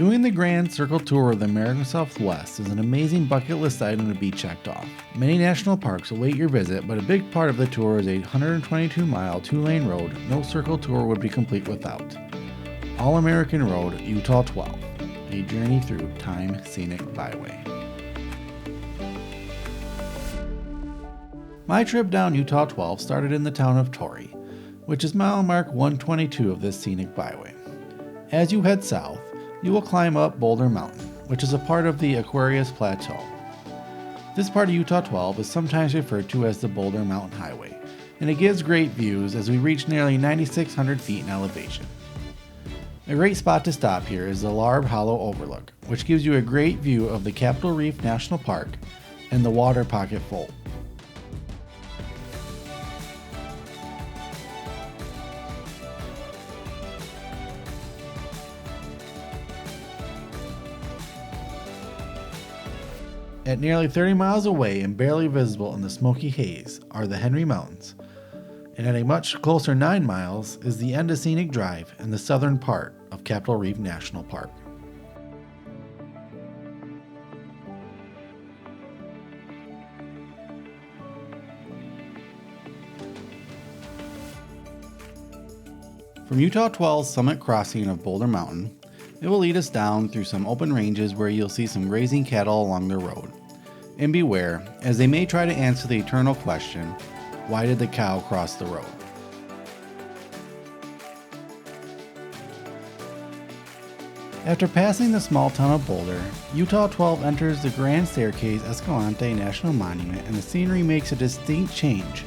Doing the Grand Circle Tour of the American Southwest is an amazing bucket list item to be checked off. Many national parks await your visit, but a big part of the tour is a 122-mile, 2-lane road no circle tour would be complete without. All-American Road, Utah 12, a journey through Time Scenic Byway. My trip down Utah 12 started in the town of Torrey, which is mile mark 122 of this scenic byway. As you head south, you will climb up Boulder Mountain, which is a part of the Aquarius Plateau. This part of Utah 12 is sometimes referred to as the Boulder Mountain Highway, and it gives great views as we reach nearly 9,600 feet in elevation. A great spot to stop here is the Larb Hollow Overlook, which gives you a great view of the Capitol Reef National Park and the Water Pocket Fold. At nearly 30 miles away and barely visible in the smoky haze are the Henry Mountains, and at a much closer 9 miles is the end of Scenic Drive in the southern part of Capitol Reef National Park. From Utah 12's summit crossing of Boulder Mountain, it will lead us down through some open ranges where you'll see some grazing cattle along the road. And beware, as they may try to answer the eternal question, why did the cow cross the road? After passing the small town of Boulder, Utah 12 enters the Grand Staircase-Escalante National Monument, and the scenery makes a distinct change.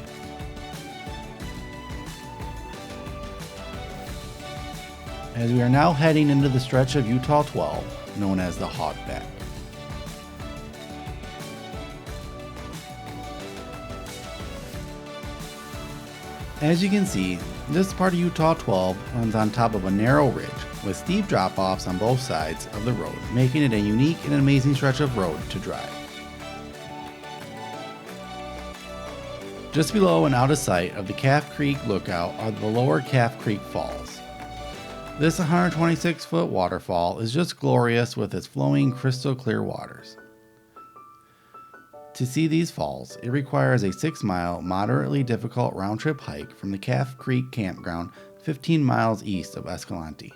As we are now heading into the stretch of Utah 12, known as the Hogback. As you can see, this part of Utah 12 runs on top of a narrow ridge with steep drop-offs on both sides of the road, making it a unique and amazing stretch of road to drive. Just below and out of sight of the Calf Creek Lookout are the Lower Calf Creek Falls. This 126-foot waterfall is just glorious with its flowing crystal clear waters. To see these falls, it requires a 6-mile, moderately difficult round-trip hike from the Calf Creek Campground 15 miles east of Escalante.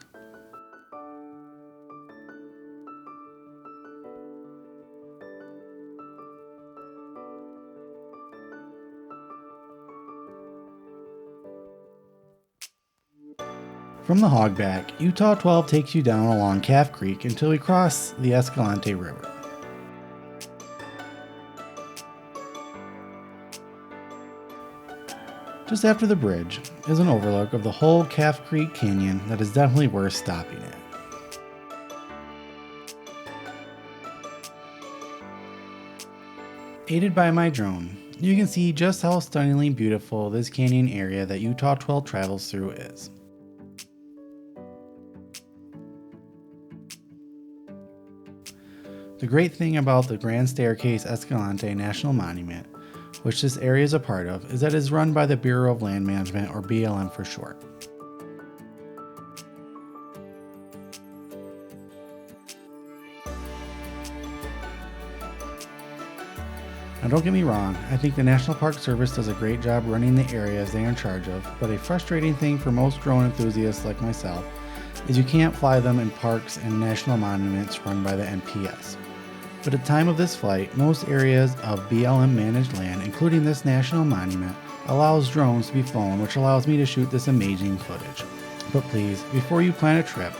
From the Hogback, Utah 12 takes you down along Calf Creek until we cross the Escalante River. Just after the bridge is an overlook of the whole Calf Creek Canyon that is definitely worth stopping at. Aided by my drone, you can see just how stunningly beautiful this canyon area that Utah 12 travels through is. The great thing about the Grand Staircase-Escalante National Monument, which this area is a part of, is that it is run by the Bureau of Land Management, or BLM for short. Now don't get me wrong, I think the National Park Service does a great job running the areas they are in charge of, but a frustrating thing for most drone enthusiasts like myself is you can't fly them in parks and national monuments run by the NPS. But at the time of this flight, most areas of BLM managed land, including this national monument, allows drones to be flown, which allows me to shoot this amazing footage. But please, before you plan a trip,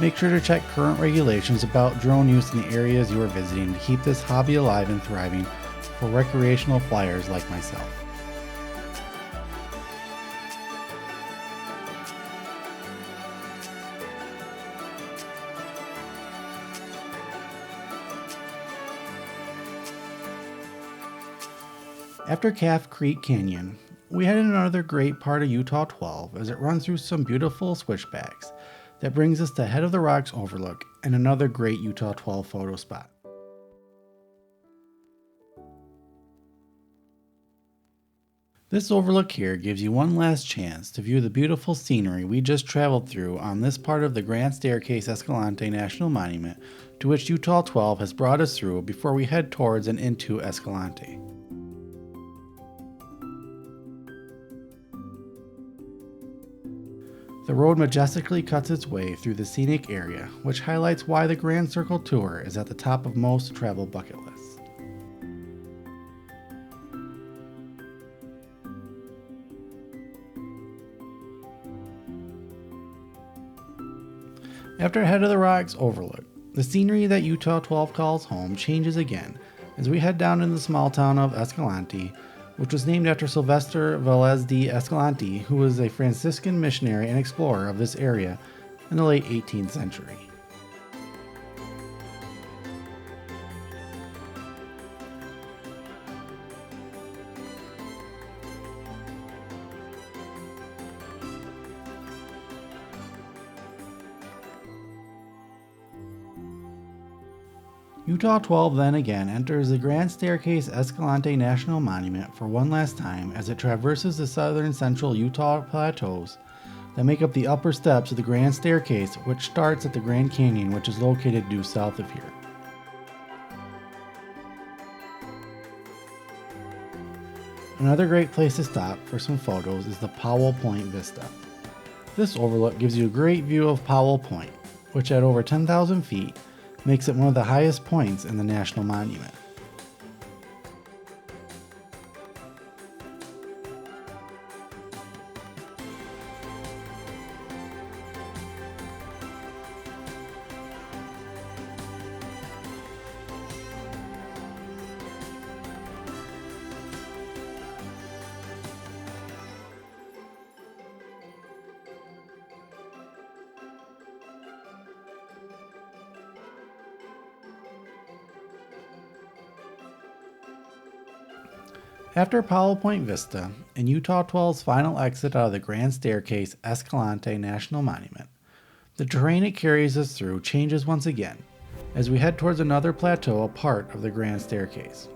make sure to check current regulations about drone use in the areas you are visiting to keep this hobby alive and thriving for recreational flyers like myself. After Calf Creek Canyon, we head in another great part of Utah 12 as it runs through some beautiful switchbacks that brings us to Head of the Rocks Overlook and another great Utah 12 photo spot. This overlook here gives you one last chance to view the beautiful scenery we just traveled through on this part of the Grand Staircase-Escalante National Monument, to which Utah 12 has brought us through before we head towards and into Escalante. The road majestically cuts its way through the scenic area, which highlights why the Grand Circle Tour is at the top of most travel bucket lists. After Head of the Rocks overlook, the scenery that Utah 12 calls home changes again as we head down into the small town of Escalante, which was named after Sylvester Velez de Escalante, who was a Franciscan missionary and explorer of this area in the late 18th century. Utah 12 then again enters the Grand Staircase-Escalante National Monument for one last time as it traverses the southern central Utah plateaus that make up the upper steps of the Grand Staircase, which starts at the Grand Canyon, which is located due south of here. Another great place to stop for some photos is the Powell Point Vista. This overlook gives you a great view of Powell Point, which at over 10,000 feet makes it one of the highest points in the National Monument. After Powell Point Vista and Utah 12's final exit out of the Grand Staircase-Escalante National Monument, the terrain it carries us through changes once again as we head towards another plateau, a part of the Grand Staircase.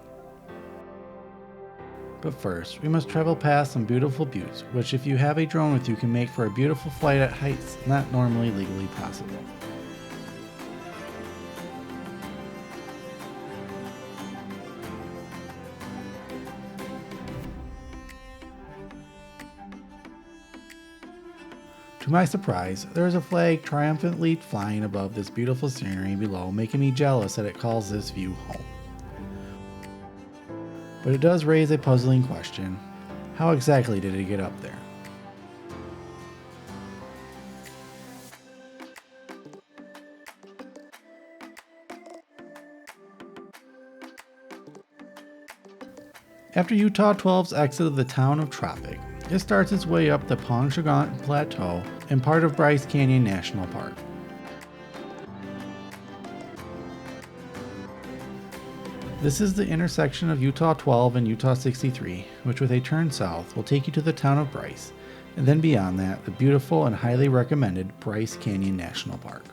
But first, we must travel past some beautiful views, which if you have a drone with you can make for a beautiful flight at heights not normally legally possible. To my surprise, there is a flag triumphantly flying above this beautiful scenery below, making me jealous that it calls this view home. But it does raise a puzzling question: how exactly did it get up there? After Utah 12's exit of the town of Tropic, it starts its way up the Ponchagant Plateau and part of Bryce Canyon National Park. This is the intersection of Utah 12 and Utah 63, which with a turn south will take you to the town of Bryce, and then beyond that, the beautiful and highly recommended Bryce Canyon National Park.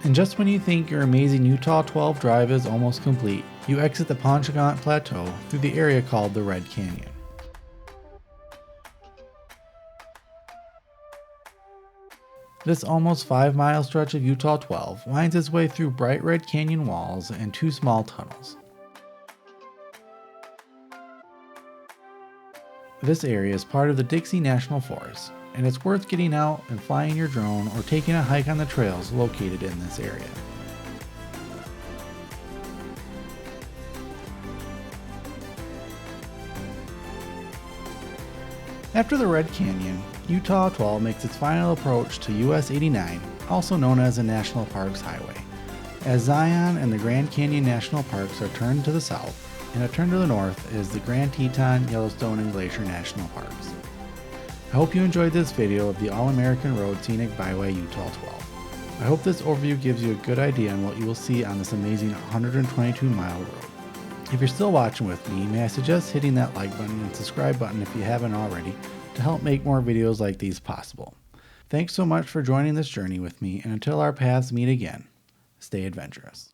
And just when you think your amazing Utah 12 drive is almost complete, you exit the Ponchagant Plateau through the area called the Red Canyon. This almost 5-mile stretch of Utah 12 winds its way through bright red canyon walls and 2 small tunnels. This area is part of the Dixie National Forest, and it's worth getting out and flying your drone or taking a hike on the trails located in this area. After the Red Canyon, Utah 12 makes its final approach to US 89, also known as the National Parks Highway, as Zion and the Grand Canyon National Parks are turned to the south, and a turn to the north is the Grand Teton, Yellowstone, and Glacier National Parks. I hope you enjoyed this video of the All-American Scenic Byway Utah 12. I hope this overview gives you a good idea on what you will see on this amazing 122-mile road. If you're still watching with me, may I suggest hitting that like button and subscribe button if you haven't already to help make more videos like these possible. Thanks so much for joining this journey with me, and until our paths meet again, stay adventurous.